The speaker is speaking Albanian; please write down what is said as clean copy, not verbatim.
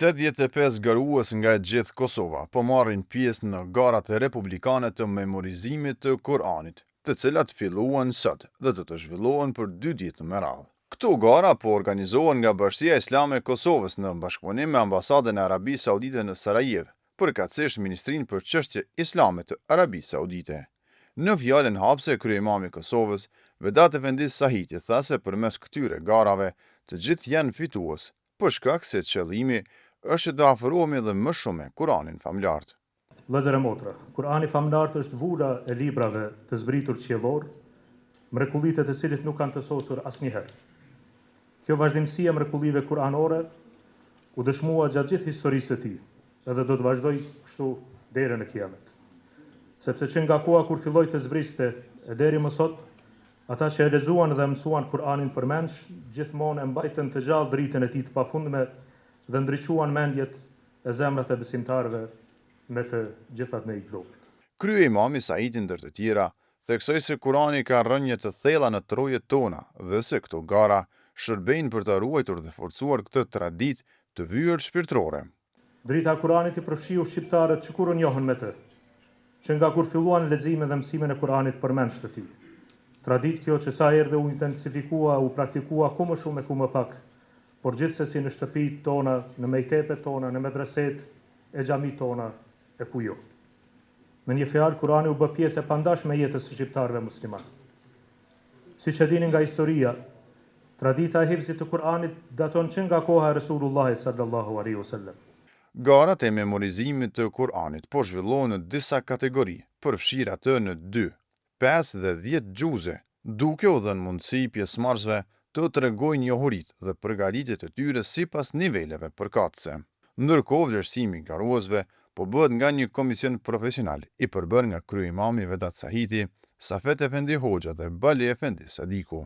85 garues nga e gjithë Kosova po marrin pjesë në garat e republikane të memorizimit të Kuranit, të cilat filluan sot dhe të zhvillohen për 2 ditë me radhë. Këto gara po organizohen nga Bashkia Islame e Kosovës në bashkëpunim me Ambasadën e Arabisë Saudite në Sarajevo, përkatësisht Ministrinë për Çështje Islame të Arabisë Saudite. Në fjalën hapëse e kryemamit i Kosovës, Vedat Efendi Sahiti tha se përmes këtyre garave të gjithë janë fitues, për shkak se qëllimi është të afrohemi dhe më shumë me Kuranin famlar. Vëllezër e motra, Kurani famlar është vula e librave të zbritur qiellor, mrekullitë të cilit nuk kanë të sosur asnjëherë. Kjo vazhdimësi e mrekullive kuranore u dëshmua gjatë gjithë historisë së tij, edhe do të vazhdojë kështu deri në kiamet. Sepse që nga koha kur filloi të zbriste e deri më sot, ata që e lexuan dhe mësuan Kuranin përmendsh, gjithmonë e mbajtën të gjallë dritën e tij të pafundme dhe ndriçuan mendjet e zemrat e besimtarëve me të gjithat në i globit. Kryemami Sahiti ndër të tjera theksoi se Kurani ka rënje të thella në trojet tona dhe se këto gara shërbejnë për të ruajtur dhe forcuar këtë traditë të vyer shpirtërore. Drita e Kuranit i përfshiu shqiptarët që kur u njohën me të, që nga kur filluan leximin dhe mësimin e Kuranit përmendsh të tij. Traditë kjo që sa erdhe u intensifikua, u praktikua ku më shumë e ku më pak, por gjithsesi në shtëpitë tona, në mejtepet tona, në medreset e xhamit tona e ku jo. Me një fjalë, Kurani u bë pjesë e pandashme e jetës së shqiptarëve musliman. Siç e dini nga historia, tradita e hifzit të Kuranit daton që nga koha e Resulullahit sallallahu alaihi wasallam. Garat e memorizimit të Kuranit po zhvillohen në disa kategori, përfshir atë në 2, 5 dhe 10 gjuze, duke u dhënë mundësi pjesëmarrësve të tregojnë njohuritë dhe përgatitjet e tyre sipas niveleve përkatëse. Ndërkohë vlerësimi i garuesve po bëhet nga një komision profesional i përbërë nga kryemami Vedat Sahiti, Safet Efendi Hoxha dhe Bali Efendi Sadiku.